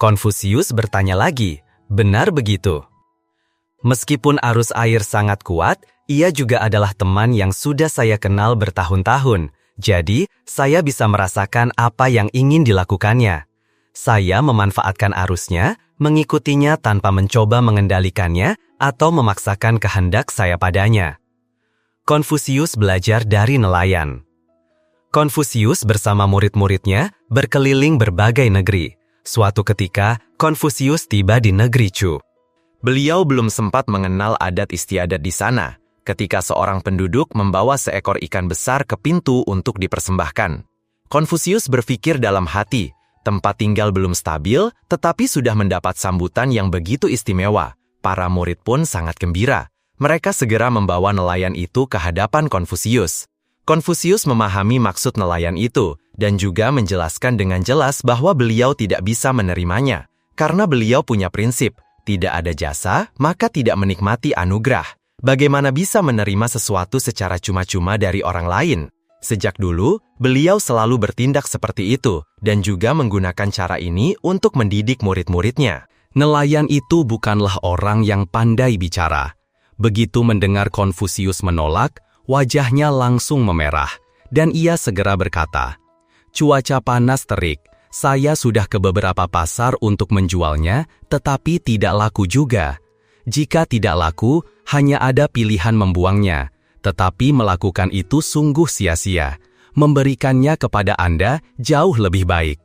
Konfusius bertanya lagi, "Benar begitu?" Meskipun arus air sangat kuat, ia juga adalah teman yang sudah saya kenal bertahun-tahun. Jadi, saya bisa merasakan apa yang ingin dilakukannya. Saya memanfaatkan arusnya, mengikutinya tanpa mencoba mengendalikannya atau memaksakan kehendak saya padanya. Konfusius belajar dari nelayan. Konfusius bersama murid-muridnya berkeliling berbagai negeri. Suatu ketika, Konfusius tiba di negeri Chu. Beliau belum sempat mengenal adat istiadat di sana, ketika seorang penduduk membawa seekor ikan besar ke pintu untuk dipersembahkan. Konfusius berpikir dalam hati, tempat tinggal belum stabil, tetapi sudah mendapat sambutan yang begitu istimewa. Para murid pun sangat gembira. Mereka segera membawa nelayan itu ke hadapan Konfusius. Konfusius memahami maksud nelayan itu, dan juga menjelaskan dengan jelas bahwa beliau tidak bisa menerimanya. Karena beliau punya prinsip, tidak ada jasa, maka tidak menikmati anugerah. Bagaimana bisa menerima sesuatu secara cuma-cuma dari orang lain? Sejak dulu, beliau selalu bertindak seperti itu, dan juga menggunakan cara ini untuk mendidik murid-muridnya. Nelayan itu bukanlah orang yang pandai bicara. Begitu mendengar Konfusius menolak, wajahnya langsung memerah, dan ia segera berkata, "Cuaca panas terik, saya sudah ke beberapa pasar untuk menjualnya, tetapi tidak laku juga. Jika tidak laku, hanya ada pilihan membuangnya, tetapi melakukan itu sungguh sia-sia. Memberikannya kepada Anda jauh lebih baik.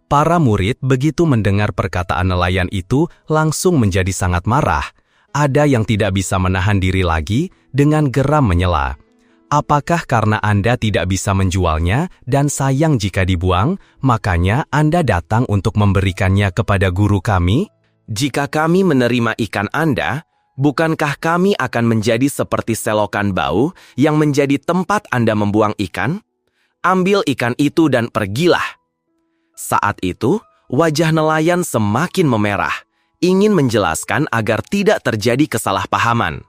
Para murid begitu mendengar perkataan nelayan itu langsung menjadi sangat marah. Ada yang tidak bisa menahan diri lagi dengan geram menyela. Apakah karena Anda tidak bisa menjualnya dan sayang jika dibuang, makanya Anda datang untuk memberikannya kepada guru kami? Jika kami menerima ikan Anda, bukankah kami akan menjadi seperti selokan bau yang menjadi tempat Anda membuang ikan? Ambil ikan itu dan pergilah. Saat itu, wajah nelayan semakin memerah, ingin menjelaskan agar tidak terjadi kesalahpahaman.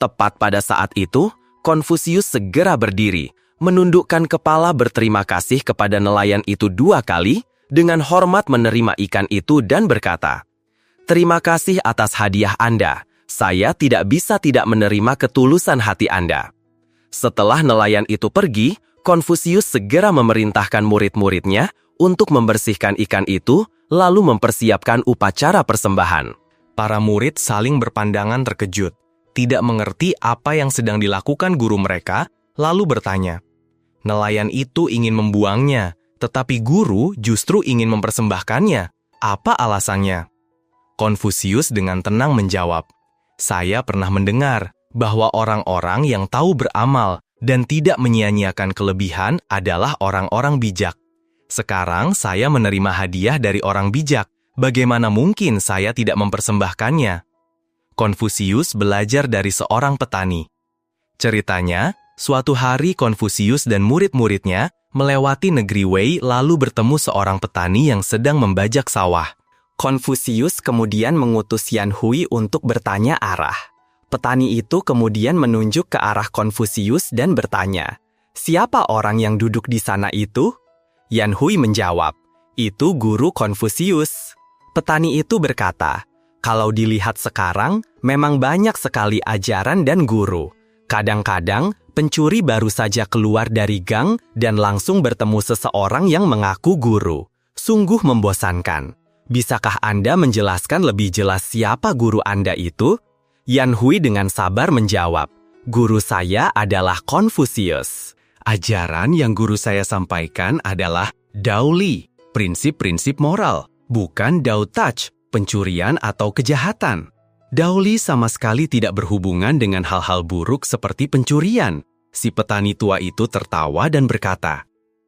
Tepat pada saat itu, Konfusius segera berdiri, menundukkan kepala berterima kasih kepada nelayan itu 2 kali, dengan hormat menerima ikan itu dan berkata, "Terima kasih atas hadiah Anda. Saya tidak bisa tidak menerima ketulusan hati Anda." Setelah nelayan itu pergi, Konfusius segera memerintahkan murid-muridnya untuk membersihkan ikan itu, lalu mempersiapkan upacara persembahan. Para murid saling berpandangan terkejut, tidak mengerti apa yang sedang dilakukan guru mereka, lalu bertanya, "Nelayan itu ingin membuangnya, tetapi guru justru ingin mempersembahkannya. Apa alasannya?" Konfusius dengan tenang menjawab, "Saya pernah mendengar bahwa orang-orang yang tahu beramal dan tidak menyia-nyiakan kelebihan adalah orang-orang bijak. Sekarang saya menerima hadiah dari orang bijak. Bagaimana mungkin saya tidak mempersembahkannya?" Konfusius belajar dari seorang petani. Ceritanya, suatu hari Konfusius dan murid-muridnya melewati negeri Wei lalu bertemu seorang petani yang sedang membajak sawah. Konfusius kemudian mengutus Yan Hui untuk bertanya arah. Petani itu kemudian menunjuk ke arah Konfusius dan bertanya, "Siapa orang yang duduk di sana itu?" Yan Hui menjawab, "Itu guru Konfusius." Petani itu berkata, "Kalau dilihat sekarang, memang banyak sekali ajaran dan guru. Kadang-kadang, pencuri baru saja keluar dari gang dan langsung bertemu seseorang yang mengaku guru. Sungguh membosankan. Bisakah Anda menjelaskan lebih jelas siapa guru Anda itu?" Yan Hui dengan sabar menjawab, "Guru saya adalah Konfusius. Ajaran yang guru saya sampaikan adalah Dao Li, prinsip-prinsip moral, bukan Dao Touch, pencurian atau kejahatan. Dao Li sama sekali tidak berhubungan dengan hal-hal buruk seperti pencurian." Si petani tua itu tertawa dan berkata,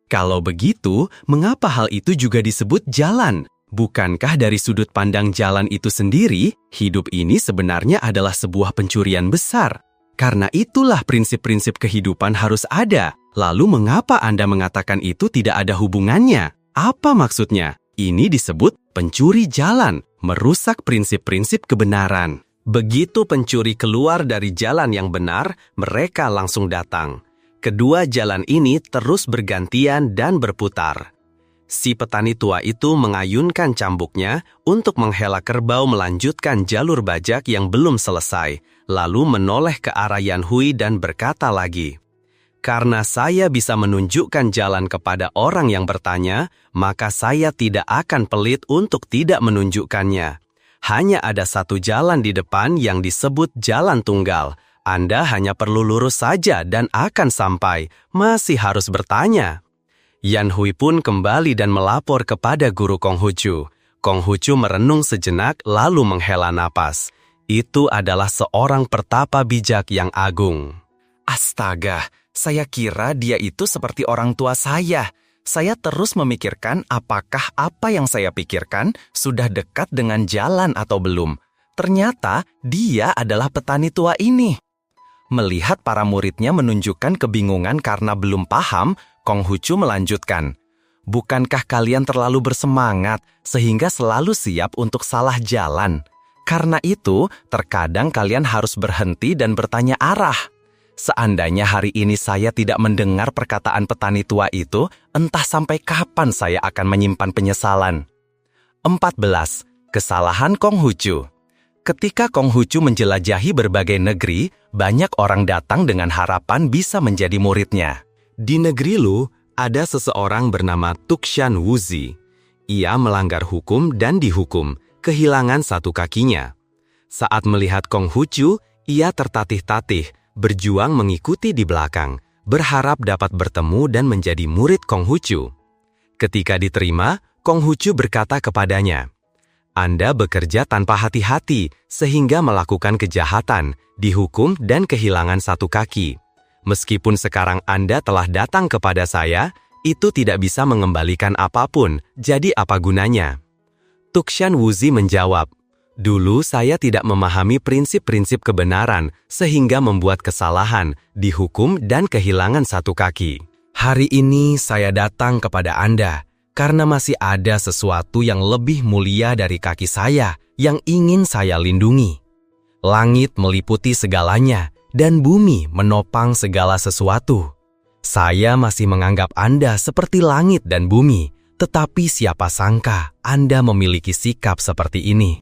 "Kalau begitu, mengapa hal itu juga disebut jalan? Bukankah dari sudut pandang jalan itu sendiri, hidup ini sebenarnya adalah sebuah pencurian besar? Karena itulah prinsip-prinsip kehidupan harus ada. Lalu mengapa Anda mengatakan itu tidak ada hubungannya? Apa maksudnya? Ini disebut pencuri jalan, merusak prinsip-prinsip kebenaran." Begitu pencuri keluar dari jalan yang benar, mereka langsung datang. Kedua jalan ini terus bergantian dan berputar. Si petani tua itu mengayunkan cambuknya untuk menghela kerbau melanjutkan jalur bajak yang belum selesai, lalu menoleh ke arah Yan Hui dan berkata lagi, "Karena saya bisa menunjukkan jalan kepada orang yang bertanya, maka saya tidak akan pelit untuk tidak menunjukkannya. Hanya ada satu jalan di depan yang disebut jalan tunggal. Anda hanya perlu lurus saja dan akan sampai, masih harus bertanya." Yan Hui pun kembali dan melapor kepada guru Konghucu. Konghucu merenung sejenak lalu menghela napas. Itu adalah seorang pertapa bijak yang agung. "Astaga, saya kira dia itu seperti orang tua saya. Saya terus memikirkan apakah apa yang saya pikirkan sudah dekat dengan jalan atau belum. Ternyata dia adalah petani tua ini." Melihat para muridnya menunjukkan kebingungan karena belum paham, Konghucu melanjutkan, "Bukankah kalian terlalu bersemangat sehingga selalu siap untuk salah jalan? Karena itu, terkadang kalian harus berhenti dan bertanya arah. Seandainya hari ini saya tidak mendengar perkataan petani tua itu, entah sampai kapan saya akan menyimpan penyesalan." 14. Kesalahan Konghucu. Ketika Konghucu menjelajahi berbagai negeri, banyak orang datang dengan harapan bisa menjadi muridnya. Di negeri Lu, ada seseorang bernama Tukshan Wuzi. Ia melanggar hukum dan dihukum, kehilangan satu kakinya. Saat melihat Konghucu, ia tertatih-tatih, berjuang mengikuti di belakang, berharap dapat bertemu dan menjadi murid Konghucu. Ketika diterima, Konghucu berkata kepadanya, "Anda bekerja tanpa hati-hati sehingga melakukan kejahatan, dihukum dan kehilangan satu kaki. Meskipun sekarang Anda telah datang kepada saya, itu tidak bisa mengembalikan apapun, jadi apa gunanya?" Tukshan Wuzi menjawab, "Dulu saya tidak memahami prinsip-prinsip kebenaran sehingga membuat kesalahan, dihukum dan kehilangan satu kaki. Hari ini saya datang kepada Anda karena masih ada sesuatu yang lebih mulia dari kaki saya yang ingin saya lindungi. Langit meliputi segalanya dan bumi menopang segala sesuatu. Saya masih menganggap Anda seperti langit dan bumi, tetapi siapa sangka Anda memiliki sikap seperti ini."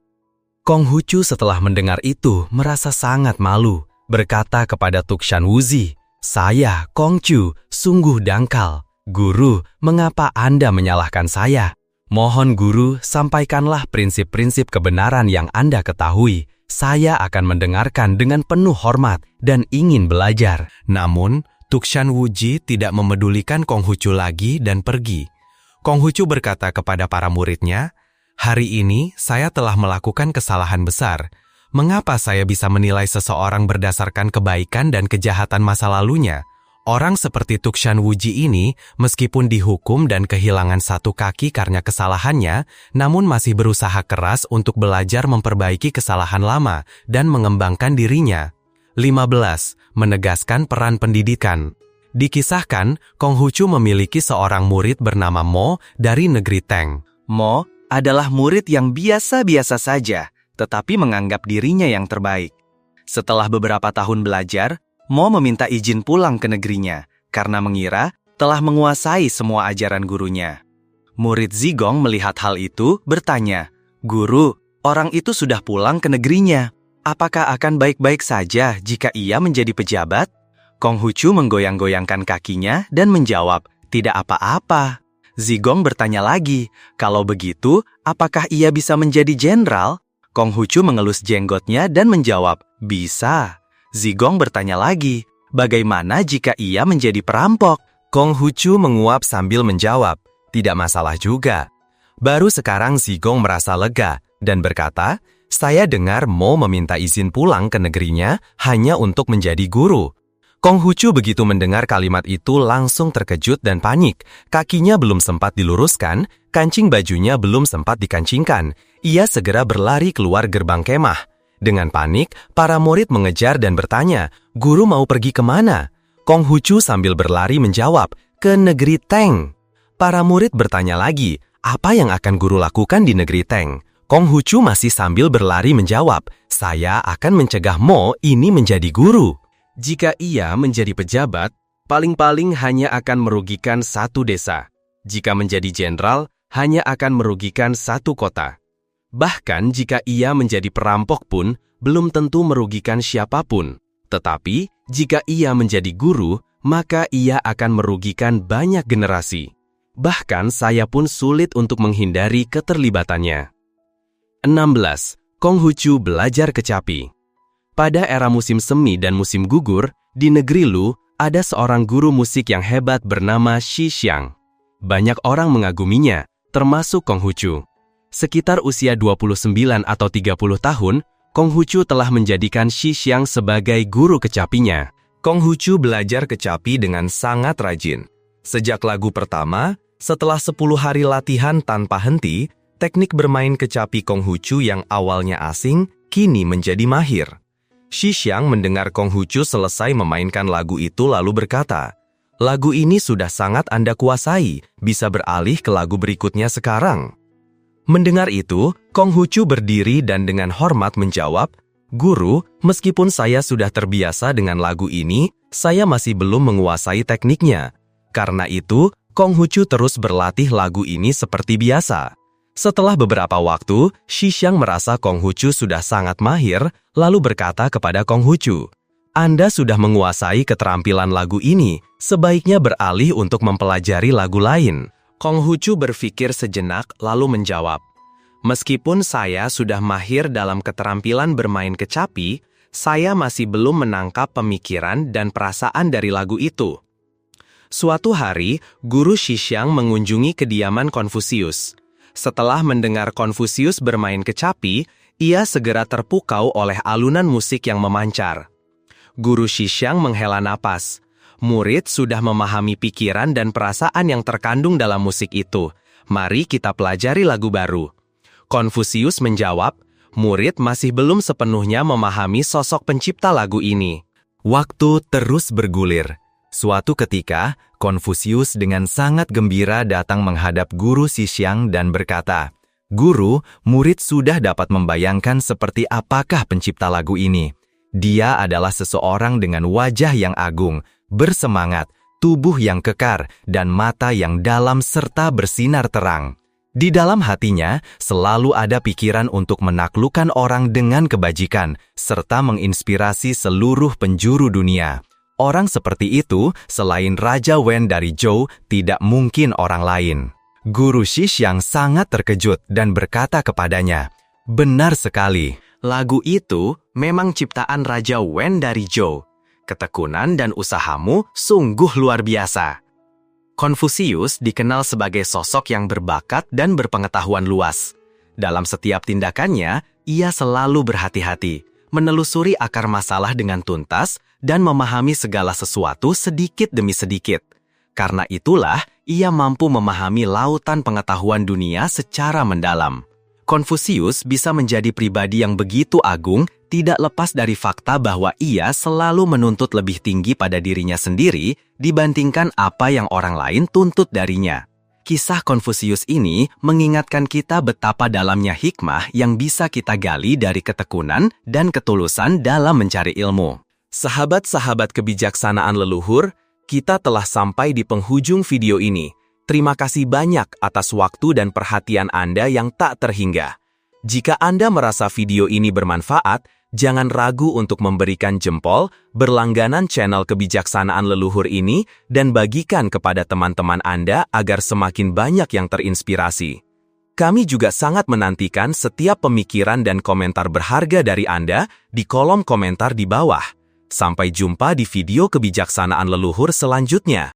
Konghucu setelah mendengar itu merasa sangat malu, berkata kepada Tukshan Wuzi, "Saya, Kongcu, sungguh dangkal. Guru, mengapa Anda menyalahkan saya? Mohon Guru, sampaikanlah prinsip-prinsip kebenaran yang Anda ketahui. Saya akan mendengarkan dengan penuh hormat dan ingin belajar." Namun, Tukshan Wuji tidak memedulikan Konghucu lagi dan pergi. Konghucu berkata kepada para muridnya, "Hari ini saya telah melakukan kesalahan besar. Mengapa saya bisa menilai seseorang berdasarkan kebaikan dan kejahatan masa lalunya? Orang seperti Tukshan Wuji ini, meskipun dihukum dan kehilangan satu kaki karena kesalahannya, namun masih berusaha keras untuk belajar memperbaiki kesalahan lama dan mengembangkan dirinya." 15. Menegaskan peran pendidikan. Dikisahkan, Konghucu memiliki seorang murid bernama Mo dari negeri Teng. Mo adalah murid yang biasa-biasa saja, tetapi menganggap dirinya yang terbaik. Setelah beberapa tahun belajar, Mo meminta izin pulang ke negerinya karena mengira telah menguasai semua ajaran gurunya. Murid Zigong melihat hal itu bertanya, "Guru, orang itu sudah pulang ke negerinya. Apakah akan baik-baik saja jika ia menjadi pejabat?" Konghucu menggoyang-goyangkan kakinya dan menjawab, "Tidak apa-apa." Zigong bertanya lagi, "Kalau begitu, apakah ia bisa menjadi jenderal?" Konghucu mengelus jenggotnya dan menjawab, "Bisa." Zigong bertanya lagi, "Bagaimana jika ia menjadi perampok?" Konghucu menguap sambil menjawab, "Tidak masalah juga." Baru sekarang Zigong merasa lega dan berkata, "Saya dengar Mo meminta izin pulang ke negerinya hanya untuk menjadi guru." Konghucu begitu mendengar kalimat itu langsung terkejut dan panik. Kakinya belum sempat diluruskan, kancing bajunya belum sempat dikancingkan. Ia segera berlari keluar gerbang kemah. Dengan panik, para murid mengejar dan bertanya, "Guru mau pergi kemana?" Konghucu sambil berlari menjawab, "Ke negeri Teng." Para murid bertanya lagi, "Apa yang akan guru lakukan di negeri Teng?" Konghucu masih sambil berlari menjawab, "Saya akan mencegah Mo ini menjadi guru. Jika ia menjadi pejabat, paling-paling hanya akan merugikan satu desa. Jika menjadi jenderal, hanya akan merugikan satu kota. Bahkan jika ia menjadi perampok pun, belum tentu merugikan siapapun. Tetapi, jika ia menjadi guru, maka ia akan merugikan banyak generasi. Bahkan saya pun sulit untuk menghindari keterlibatannya." 16. Konghucu belajar kecapi. Pada era musim semi dan musim gugur, di negeri Lu, ada seorang guru musik yang hebat bernama Shi Xiang. Banyak orang mengaguminya, termasuk Konghucu. Sekitar usia 29 atau 30 tahun, Konghucu telah menjadikan Shi Xiang sebagai guru kecapinya. Konghucu belajar kecapi dengan sangat rajin. Sejak lagu pertama, setelah 10 hari latihan tanpa henti, teknik bermain kecapi Konghucu yang awalnya asing, kini menjadi mahir. Shi Xiang mendengar Konghucu selesai memainkan lagu itu lalu berkata, "Lagu ini sudah sangat Anda kuasai, bisa beralih ke lagu berikutnya sekarang." Mendengar itu, Konghucu berdiri dan dengan hormat menjawab, "Guru, meskipun saya sudah terbiasa dengan lagu ini, saya masih belum menguasai tekniknya. Karena itu, Konghucu terus berlatih lagu ini seperti biasa." Setelah beberapa waktu, Shi Xiang merasa Konghucu sudah sangat mahir, lalu berkata kepada Konghucu, "Anda sudah menguasai keterampilan lagu ini, sebaiknya beralih untuk mempelajari lagu lain." Konghucu berpikir sejenak lalu menjawab, "Meskipun saya sudah mahir dalam keterampilan bermain kecapi, saya masih belum menangkap pemikiran dan perasaan dari lagu itu. Suatu hari, guru Xixiang mengunjungi kediaman Konfusius. Setelah mendengar Konfusius bermain kecapi, ia segera terpukau oleh alunan musik yang memancar. Guru Xixiang menghela napas. Murid sudah memahami pikiran dan perasaan yang terkandung dalam musik itu. Mari kita pelajari lagu baru. Konfusius menjawab, murid masih belum sepenuhnya memahami sosok pencipta lagu ini. Waktu terus bergulir. Suatu ketika, Konfusius dengan sangat gembira datang menghadap guru Xixiang dan berkata, "Guru, murid sudah dapat membayangkan seperti apakah pencipta lagu ini. Dia adalah seseorang dengan wajah yang agung, bersemangat, tubuh yang kekar, dan mata yang dalam serta bersinar terang. Di dalam hatinya selalu ada pikiran untuk menaklukkan orang dengan kebajikan, serta menginspirasi seluruh penjuru dunia. Orang seperti itu, selain Raja Wen dari Zhou, tidak mungkin orang lain." Guru Xixiang sangat terkejut dan berkata kepadanya, "Benar sekali, lagu itu memang ciptaan Raja Wen dari Zhou. Ketekunan dan usahamu sungguh luar biasa." Konfusius dikenal sebagai sosok yang berbakat dan berpengetahuan luas. Dalam setiap tindakannya, ia selalu berhati-hati, menelusuri akar masalah dengan tuntas, dan memahami segala sesuatu sedikit demi sedikit. Karena itulah, ia mampu memahami lautan pengetahuan dunia secara mendalam. Konfusius bisa menjadi pribadi yang begitu agung tidak lepas dari fakta bahwa ia selalu menuntut lebih tinggi pada dirinya sendiri dibandingkan apa yang orang lain tuntut darinya. Kisah Konfusius ini mengingatkan kita betapa dalamnya hikmah yang bisa kita gali dari ketekunan dan ketulusan dalam mencari ilmu. Sahabat-sahabat kebijaksanaan leluhur, kita telah sampai di penghujung video ini. Terima kasih banyak atas waktu dan perhatian Anda yang tak terhingga. Jika Anda merasa video ini bermanfaat, jangan ragu untuk memberikan jempol, berlangganan channel kebijaksanaan leluhur ini, dan bagikan kepada teman-teman Anda agar semakin banyak yang terinspirasi. Kami juga sangat menantikan setiap pemikiran dan komentar berharga dari Anda di kolom komentar di bawah. Sampai jumpa di video kebijaksanaan leluhur selanjutnya.